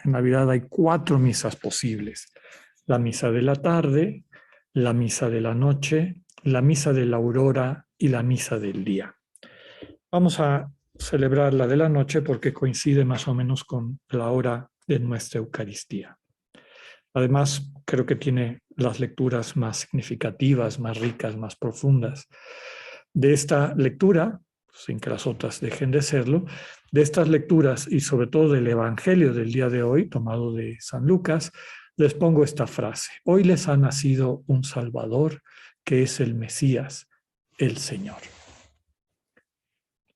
En Navidad hay 4 misas posibles. La misa de la tarde, la misa de la noche, la misa de la aurora y la misa del día. Vamos a celebrar la de la noche porque coincide más o menos con la hora de nuestra Eucaristía. Además, creo que tiene las lecturas más significativas, más ricas, más profundas. De esta lectura, sin que las otras dejen de serlo, de estas lecturas y sobre todo del Evangelio del día de hoy, tomado de San Lucas, les pongo esta frase. Hoy les ha nacido un Salvador, que es el Mesías, el Señor.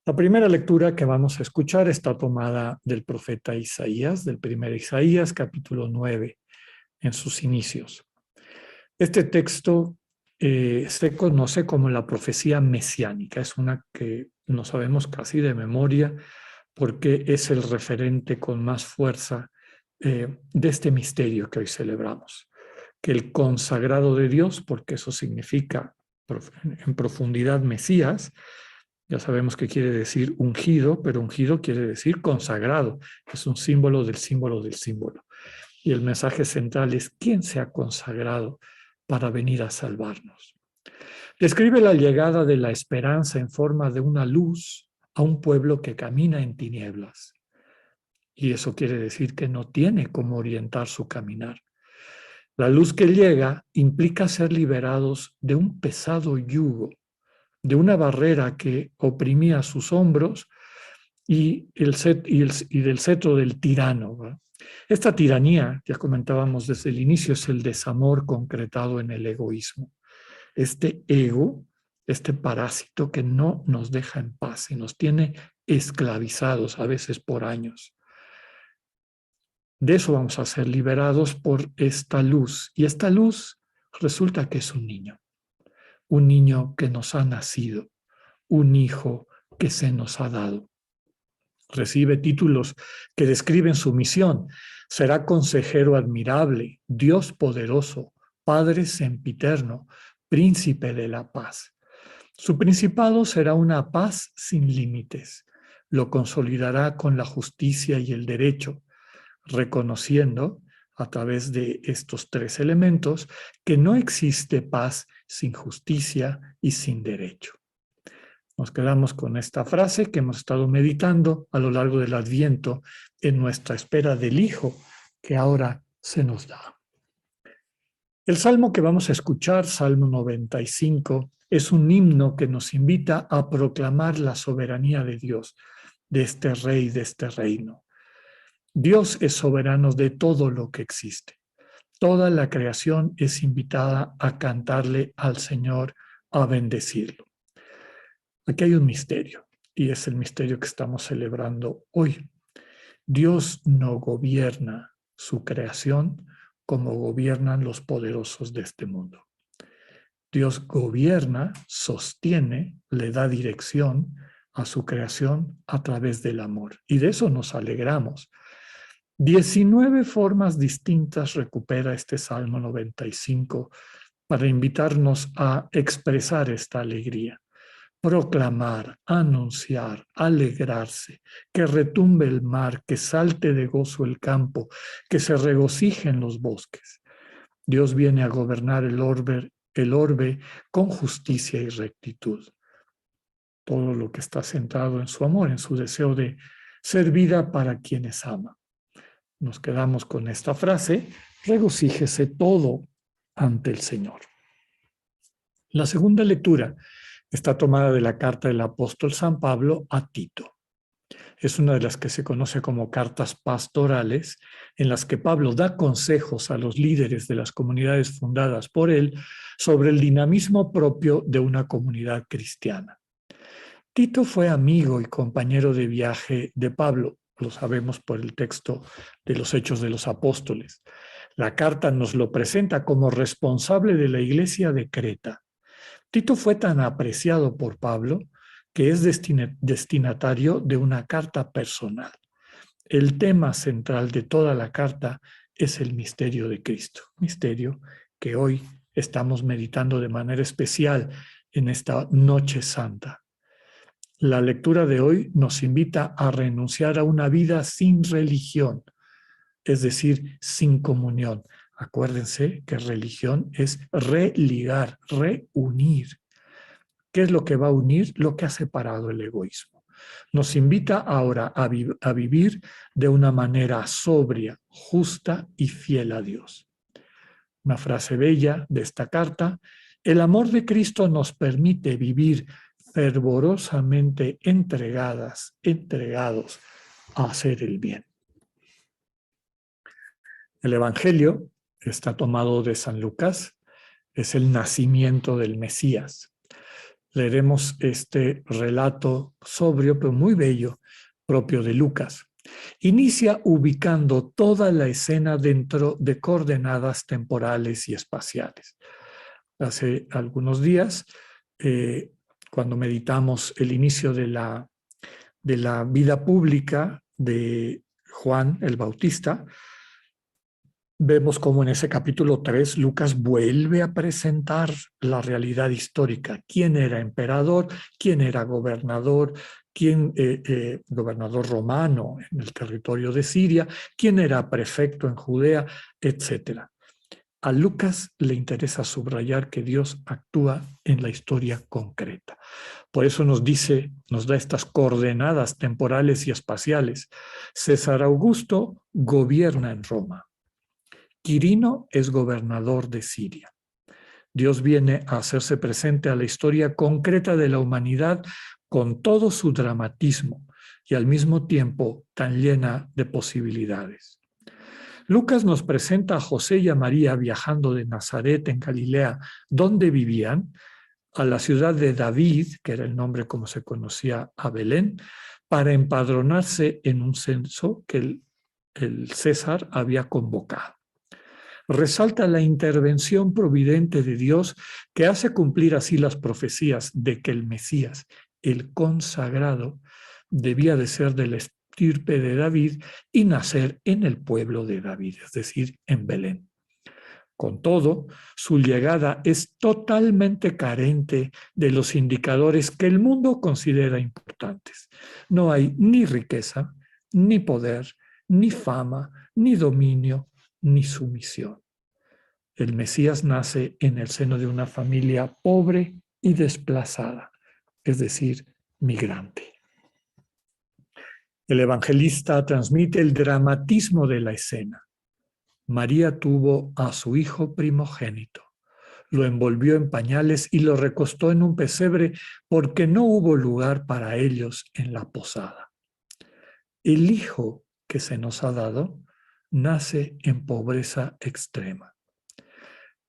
La primera lectura que vamos a escuchar está tomada del profeta Isaías, del primer Isaías, capítulo 9, en sus inicios. Este texto se conoce como la profecía mesiánica. Es una que no sabemos casi de memoria porque es el referente con más fuerza de este misterio que hoy celebramos. Que el consagrado de Dios, porque eso significa en profundidad Mesías, ya sabemos que quiere decir ungido, pero ungido quiere decir consagrado. Es un símbolo del símbolo del símbolo. Y el mensaje central es ¿quién se ha consagrado para venir a salvarnos? Describe la llegada de la esperanza en forma de una luz a un pueblo que camina en tinieblas. Y eso quiere decir que no tiene cómo orientar su caminar. La luz que llega implica ser liberados de un pesado yugo, de una barrera que oprimía sus hombros y del cetro del tirano, ¿verdad? Esta tiranía, ya comentábamos desde el inicio, es el desamor concretado en el egoísmo. Este ego, este parásito que no nos deja en paz y nos tiene esclavizados a veces por años. De eso vamos a ser liberados por esta luz. Y esta luz resulta que es un niño que nos ha nacido, un hijo que se nos ha dado. Recibe títulos que describen su misión. Será consejero admirable, Dios poderoso, Padre sempiterno, príncipe de la paz. Su principado será una paz sin límites. Lo consolidará con la justicia y el derecho, reconociendo a través de estos 3 elementos que no existe paz sin justicia y sin derecho. Nos quedamos con esta frase que hemos estado meditando a lo largo del Adviento en nuestra espera del Hijo que ahora se nos da. El salmo que vamos a escuchar, Salmo 95, es un himno que nos invita a proclamar la soberanía de Dios, de este rey, de este reino. Dios es soberano de todo lo que existe. Toda la creación es invitada a cantarle al Señor, a bendecirlo. Aquí hay un misterio, y es el misterio que estamos celebrando hoy. Dios no gobierna su creación como gobiernan los poderosos de este mundo. Dios gobierna, sostiene, le da dirección a su creación a través del amor. Y de eso nos alegramos. 19 formas distintas recupera este Salmo 95 para invitarnos a expresar esta alegría. Proclamar, anunciar, alegrarse, que retumbe el mar, que salte de gozo el campo, que se regocijen los bosques. Dios viene a gobernar el orbe con justicia y rectitud. Todo lo que está centrado en su amor, en su deseo de ser vida para quienes ama. Nos quedamos con esta frase, regocíjese todo ante el Señor. La segunda lectura está tomada de la carta del apóstol San Pablo a Tito. Es una de las que se conoce como cartas pastorales, en las que Pablo da consejos a los líderes de las comunidades fundadas por él sobre el dinamismo propio de una comunidad cristiana. Tito fue amigo y compañero de viaje de Pablo, lo sabemos por el texto de los Hechos de los Apóstoles. La carta nos lo presenta como responsable de la iglesia de Creta. Tito fue tan apreciado por Pablo que es destinatario de una carta personal. El tema central de toda la carta es el misterio de Cristo, misterio que hoy estamos meditando de manera especial en esta Noche Santa. La lectura de hoy nos invita a renunciar a una vida sin religión, es decir, sin comunión. Acuérdense que religión es religar, reunir. ¿Qué es lo que va a unir? Lo que ha separado el egoísmo. Nos invita ahora a vivir de una manera sobria, justa y fiel a Dios. Una frase bella de esta carta: el amor de Cristo nos permite vivir fervorosamente entregados a hacer el bien. El Evangelio está tomado de San Lucas, es el nacimiento del Mesías. Leeremos este relato sobrio, pero muy bello, propio de Lucas. Inicia ubicando toda la escena dentro de coordenadas temporales y espaciales. Hace algunos días, cuando meditamos el inicio de la vida pública de Juan el Bautista, vemos cómo en ese capítulo 3 Lucas vuelve a presentar la realidad histórica. ¿Quién era emperador? ¿Quién era gobernador? ¿Quién gobernador romano en el territorio de Siria? ¿Quién era prefecto en Judea? Etcétera. A Lucas le interesa subrayar que Dios actúa en la historia concreta. Por eso nos da estas coordenadas temporales y espaciales. César Augusto gobierna en Roma. Quirino es gobernador de Siria. Dios viene a hacerse presente a la historia concreta de la humanidad con todo su dramatismo y al mismo tiempo tan llena de posibilidades. Lucas nos presenta a José y a María viajando de Nazaret en Galilea, donde vivían, a la ciudad de David, que era el nombre como se conocía a Belén, para empadronarse en un censo que el César había convocado. Resalta la intervención providente de Dios que hace cumplir así las profecías de que el Mesías, el consagrado, debía de ser de la estirpe de David y nacer en el pueblo de David, es decir, en Belén. Con todo, su llegada es totalmente carente de los indicadores que el mundo considera importantes. No hay ni riqueza, ni poder, ni fama, ni dominio, ni sumisión. El Mesías nace en el seno de una familia pobre y desplazada, es decir, migrante. El evangelista transmite el dramatismo de la escena. María tuvo a su hijo primogénito, lo envolvió en pañales y lo recostó en un pesebre porque no hubo lugar para ellos en la posada. El hijo que se nos ha dado nace en pobreza extrema.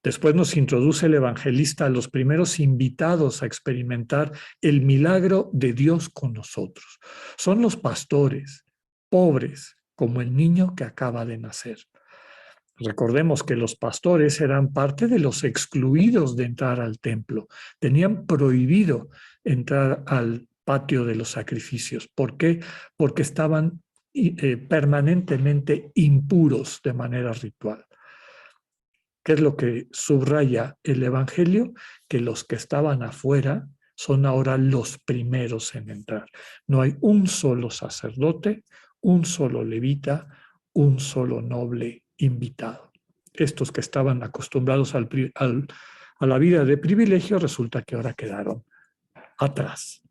Después nos introduce el evangelista a los primeros invitados a experimentar el milagro de Dios con nosotros. Son los pastores, pobres, como el niño que acaba de nacer. Recordemos que los pastores eran parte de los excluidos de entrar al templo. Tenían prohibido entrar al patio de los sacrificios. ¿Por qué? Porque estaban permanentemente impuros de manera ritual. ¿Qué es lo que subraya el Evangelio? Que los que estaban afuera son ahora los primeros en entrar. No hay un solo sacerdote, un solo levita, un solo noble invitado. Estos que estaban acostumbrados a la vida de privilegio, resulta que ahora quedaron atrás.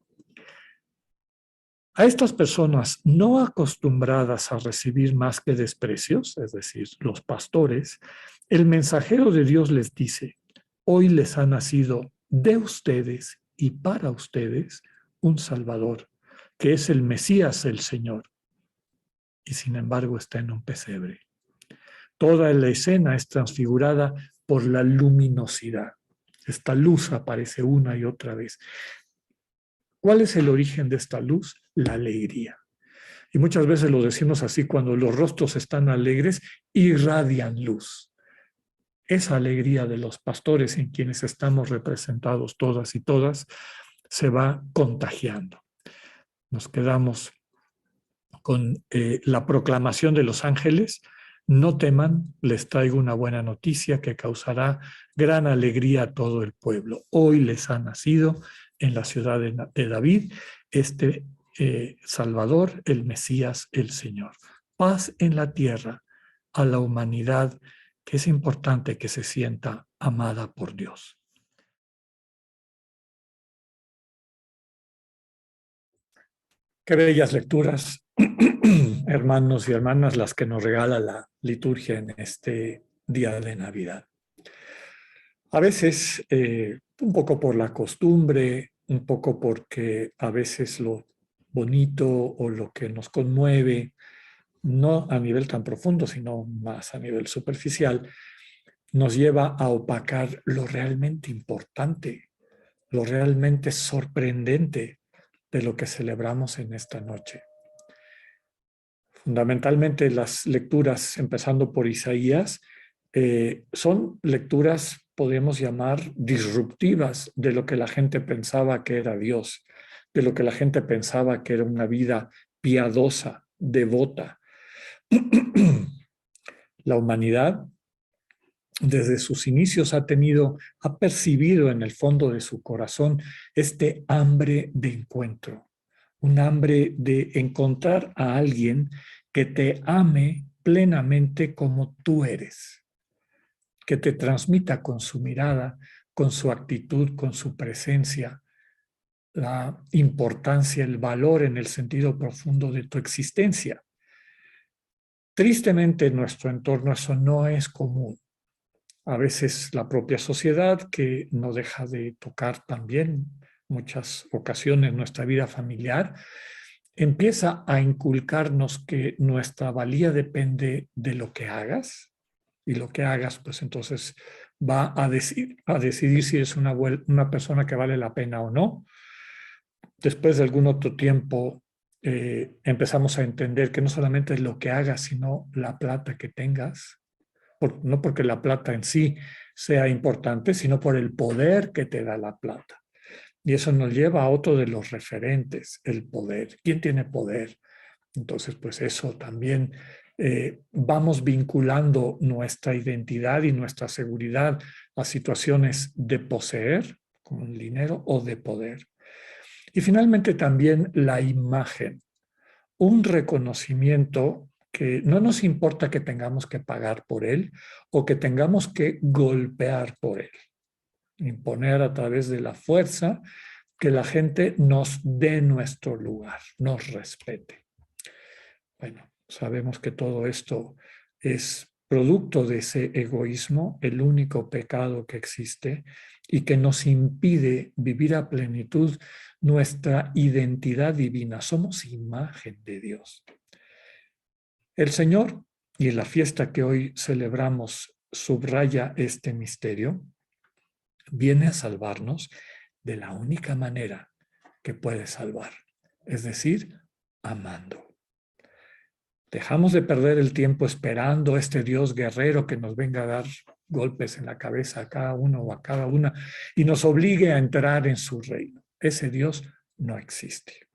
A estas personas no acostumbradas a recibir más que desprecios, es decir, los pastores, el mensajero de Dios les dice: hoy les ha nacido de ustedes y para ustedes un Salvador, que es el Mesías, el Señor. Y sin embargo está en un pesebre. Toda la escena es transfigurada por la luminosidad. Esta luz aparece una y otra vez. ¿Cuál es el origen de esta luz? La alegría. Y muchas veces lo decimos así: cuando los rostros están alegres, irradian luz. Esa alegría de los pastores, en quienes estamos representados todas y todas, se va contagiando. Nos quedamos con la proclamación de los ángeles: no teman, les traigo una buena noticia que causará gran alegría a todo el pueblo. Hoy les ha nacido en la ciudad de David Salvador, el Mesías, el Señor. Paz en la tierra a la humanidad que es importante que se sienta amada por Dios. Qué bellas lecturas, hermanos y hermanas, las que nos regala la liturgia en este día de Navidad. A veces, un poco por la costumbre, un poco porque a veces lo bonito o lo que nos conmueve, no a nivel tan profundo, sino más a nivel superficial, nos lleva a opacar lo realmente importante, lo realmente sorprendente de lo que celebramos en esta noche. Fundamentalmente las lecturas, empezando por Isaías, son lecturas, podemos llamar, disruptivas de lo que la gente pensaba que era Dios, de lo que la gente pensaba que era una vida piadosa, devota. La humanidad, desde sus inicios, ha percibido en el fondo de su corazón este hambre de encuentro, un hambre de encontrar a alguien que te ame plenamente como tú eres, que te transmita con su mirada, con su actitud, con su presencia, la importancia, el valor en el sentido profundo de tu existencia. Tristemente en nuestro entorno eso no es común. A veces la propia sociedad, que no deja de tocar también muchas ocasiones nuestra vida familiar, empieza a inculcarnos que nuestra valía depende de lo que hagas, y lo que hagas, pues entonces va a decidir si eres una persona que vale la pena o no. Después de algún otro tiempo empezamos a entender que no solamente es lo que hagas, sino la plata que tengas, no porque la plata en sí sea importante, sino por el poder que te da la plata. Y eso nos lleva a otro de los referentes, el poder. ¿Quién tiene poder? Entonces, pues eso también vamos vinculando nuestra identidad y nuestra seguridad a situaciones de poseer, como el dinero, o de poder. Y finalmente también la imagen, un reconocimiento que no nos importa que tengamos que pagar por él o que tengamos que golpear por él, imponer a través de la fuerza que la gente nos dé nuestro lugar, nos respete. Bueno, sabemos que todo esto es producto de ese egoísmo, el único pecado que existe y que nos impide vivir a plenitud nuestra identidad divina. Somos imagen de Dios. El Señor, y en la fiesta que hoy celebramos, subraya este misterio, viene a salvarnos de la única manera que puede salvar, es decir, amando. Dejamos de perder el tiempo esperando a este Dios guerrero que nos venga a dar golpes en la cabeza a cada uno o a cada una y nos obligue a entrar en su reino. Ese Dios no existe.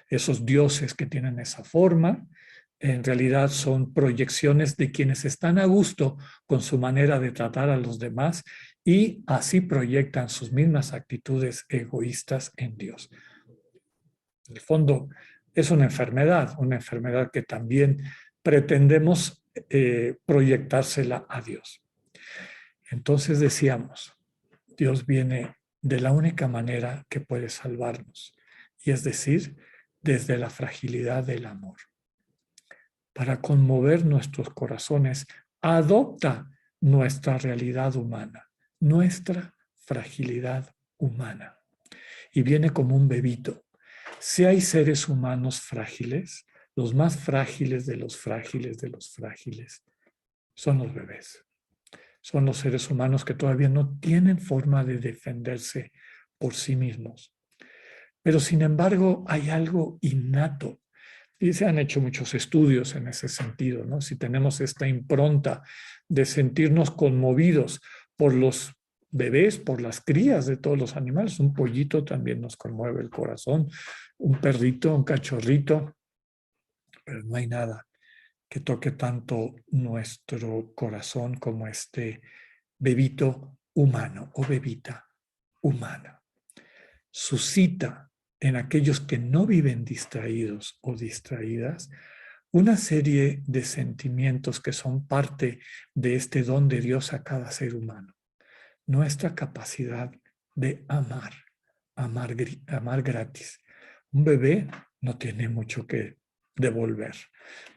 Esos dioses que tienen esa forma, en realidad son proyecciones de quienes están a gusto con su manera de tratar a los demás y así proyectan sus mismas actitudes egoístas en Dios. En el fondo, es una enfermedad que también pretendemos proyectársela a Dios. Entonces decíamos, Dios viene de la única manera que puede salvarnos, y es decir, desde la fragilidad del amor. Para conmover nuestros corazones, adopta nuestra realidad humana, nuestra fragilidad humana, y viene como un bebito. Si hay seres humanos frágiles, los más frágiles de los frágiles de los frágiles son los bebés. Son los seres humanos que todavía no tienen forma de defenderse por sí mismos. Pero sin embargo hay algo innato. Y se han hecho muchos estudios en ese sentido, ¿no? Si tenemos esta impronta de sentirnos conmovidos por los bebés, por las crías de todos los animales, un pollito también nos conmueve el corazón, un perrito, un cachorrito, pero no hay nada que toque tanto nuestro corazón como este bebito humano o bebita humana. Suscita en aquellos que no viven distraídos o distraídas una serie de sentimientos que son parte de este don de Dios a cada ser humano. Nuestra capacidad de amar gratis. Un bebé no tiene mucho que devolver.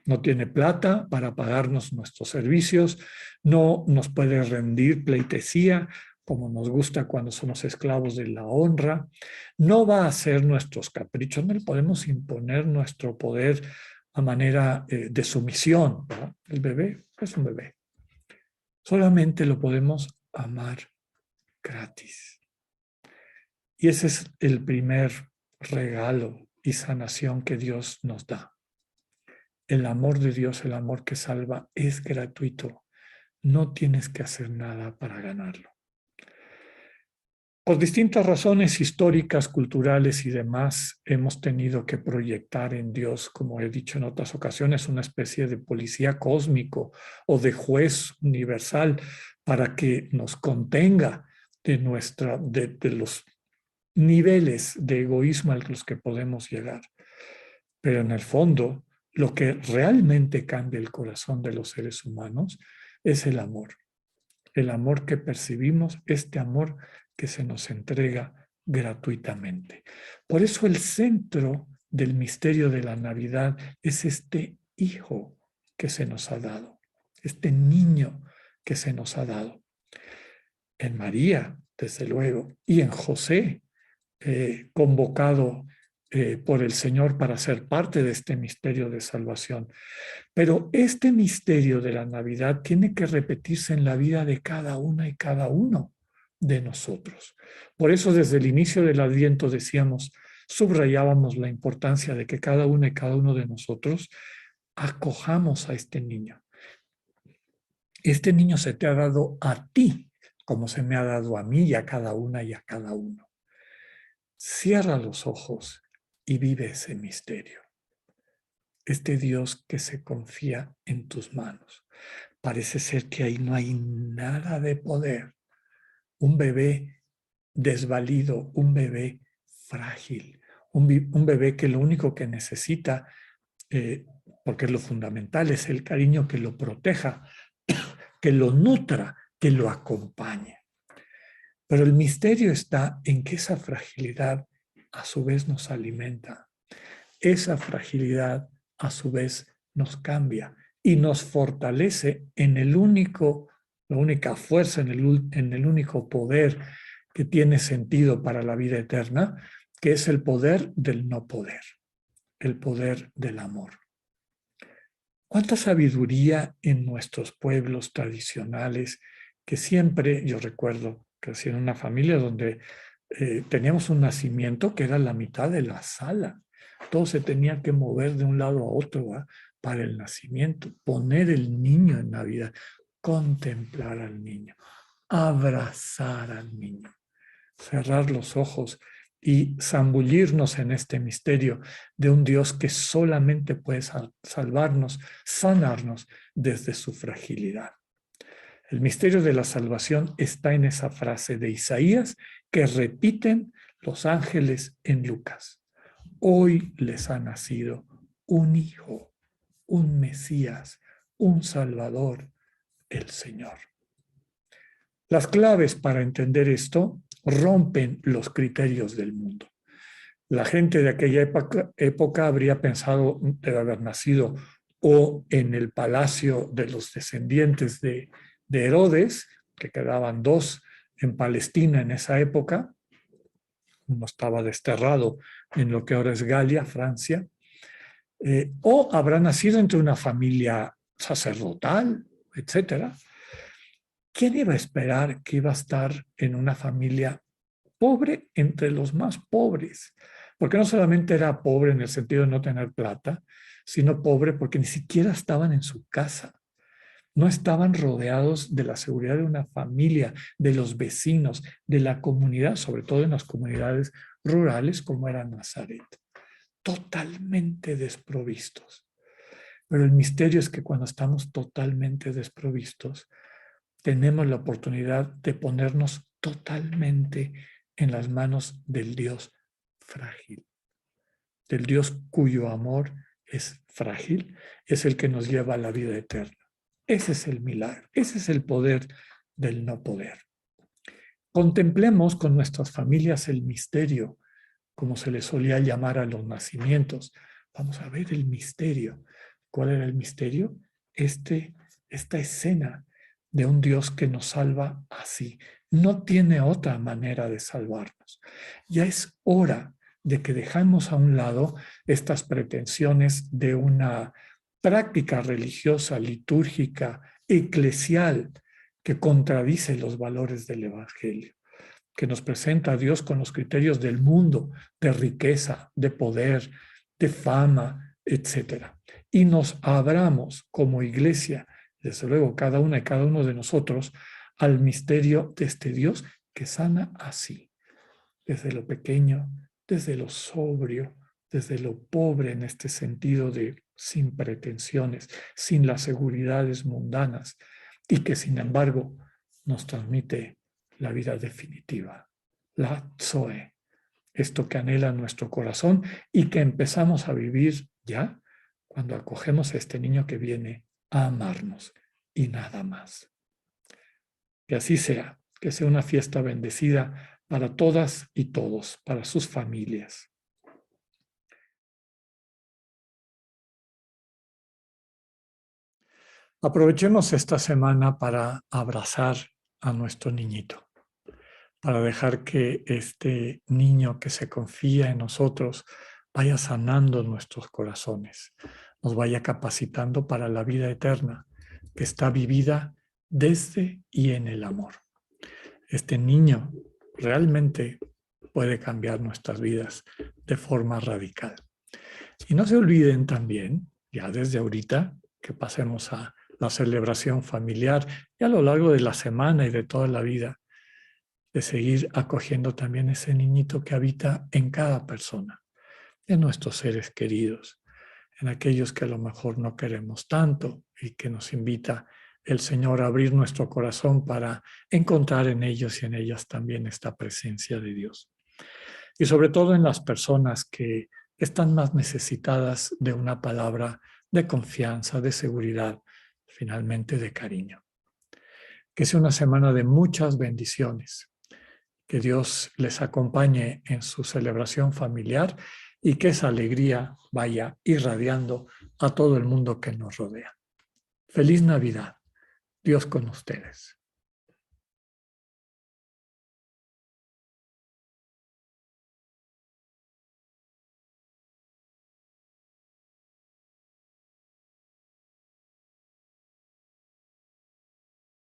No tiene plata para pagarnos nuestros servicios, no nos puede rendir pleitesía como nos gusta cuando somos esclavos de la honra, no va a hacer nuestros caprichos, no le podemos imponer nuestro poder a manera de sumisión, ¿verdad? El bebé es un bebé. Solamente lo podemos amar gratis. Y ese es el primer regalo y sanación que Dios nos da. El amor de Dios, el amor que salva, es gratuito. No tienes que hacer nada para ganarlo. Por distintas razones históricas, culturales y demás, hemos tenido que proyectar en Dios, como he dicho en otras ocasiones, una especie de policía cósmico o de juez universal para que nos contenga de los niveles de egoísmo a los que podemos llegar. Pero en el fondo, lo que realmente cambia el corazón de los seres humanos es el amor. El amor que percibimos, este amor que se nos entrega gratuitamente. Por eso el centro del misterio de la Navidad es este hijo que se nos ha dado, este niño que se nos ha dado. En María, desde luego, y en José, convocado por el Señor para ser parte de este misterio de salvación. Pero este misterio de la Navidad tiene que repetirse en la vida de cada una y cada uno de nosotros. Por eso desde el inicio del Adviento decíamos, subrayábamos la importancia de que cada una y cada uno de nosotros acojamos a este niño. Este niño se te ha dado a ti, como se me ha dado a mí y a cada una y a cada uno. Cierra los ojos y vive ese misterio. Este Dios que se confía en tus manos. Parece ser que ahí no hay nada de poder. Un bebé desvalido, un bebé frágil, un bebé que lo único que necesita, porque es lo fundamental, es el cariño que lo proteja, que lo nutra, que lo acompañe. Pero el misterio está en que esa fragilidad a su vez nos alimenta. Esa fragilidad a su vez nos cambia y nos fortalece en la única fuerza, en el único poder que tiene sentido para la vida eterna, que es el poder del no poder, el poder del amor. ¿Cuánta sabiduría en nuestros pueblos tradicionales que siempre, yo recuerdo, crecí en una familia donde teníamos un nacimiento que era la mitad de la sala. Todo se tenía que mover de un lado a otro, ¿va? Para el nacimiento, poner el niño en Navidad, contemplar al niño, abrazar al niño, cerrar los ojos y zambullirnos en este misterio de un Dios que solamente puede salvarnos, sanarnos desde su fragilidad. El misterio de la salvación está en esa frase de Isaías que repiten los ángeles en Lucas. Hoy les ha nacido un hijo, un Mesías, un Salvador, el Señor. Las claves para entender esto rompen los criterios del mundo. La gente de aquella época habría pensado de haber nacido o en el palacio de los descendientes de Herodes, que quedaban dos en Palestina en esa época. Uno estaba desterrado en lo que ahora es Galia, Francia, o habrá nacido entre una familia sacerdotal, etcétera. ¿Quién iba a esperar que iba a estar en una familia pobre entre los más pobres? Porque no solamente era pobre en el sentido de no tener plata, sino pobre porque ni siquiera estaban en su casa. No estaban rodeados de la seguridad de una familia, de los vecinos, de la comunidad, sobre todo en las comunidades rurales como era Nazaret. Totalmente desprovistos. Pero el misterio es que cuando estamos totalmente desprovistos, tenemos la oportunidad de ponernos totalmente en las manos del Dios frágil, del Dios cuyo amor es frágil, es el que nos lleva a la vida eterna. Ese es el milagro, ese es el poder del no poder. Contemplemos con nuestras familias el misterio, como se le solía llamar a los nacimientos. Vamos a ver el misterio. ¿Cuál era el misterio? Esta escena de un Dios que nos salva así. No tiene otra manera de salvarnos. Ya es hora de que dejemos a un lado estas pretensiones de una práctica religiosa, litúrgica, eclesial, que contradice los valores del Evangelio, que nos presenta a Dios con los criterios del mundo, de riqueza, de poder, de fama, etcétera. Y nos abramos como iglesia, desde luego cada una y cada uno de nosotros, al misterio de este Dios que sana así, desde lo pequeño, desde lo sobrio, desde lo pobre en este sentido de sin pretensiones, sin las seguridades mundanas, y que sin embargo nos transmite la vida definitiva, la Zoe, esto que anhela nuestro corazón y que empezamos a vivir ya cuando acogemos a este niño que viene a amarnos y nada más. Que así sea, que sea una fiesta bendecida para todas y todos, para sus familias. Aprovechemos esta semana para abrazar a nuestro niñito, para dejar que este niño que se confía en nosotros vaya sanando nuestros corazones, nos vaya capacitando para la vida eterna, que está vivida desde y en el amor. Este niño realmente puede cambiar nuestras vidas de forma radical. Y no se olviden también, ya desde ahorita, que pasemos a la celebración familiar y a lo largo de la semana y de toda la vida, de seguir acogiendo también ese niñito que habita en cada persona, en nuestros seres queridos, en aquellos que a lo mejor no queremos tanto y que nos invita el Señor a abrir nuestro corazón para encontrar en ellos y en ellas también esta presencia de Dios. Y sobre todo en las personas que están más necesitadas de una palabra de confianza, de seguridad, finalmente de cariño. Que sea una semana de muchas bendiciones. Que Dios les acompañe en su celebración familiar y que esa alegría vaya irradiando a todo el mundo que nos rodea. Feliz Navidad. Dios con ustedes.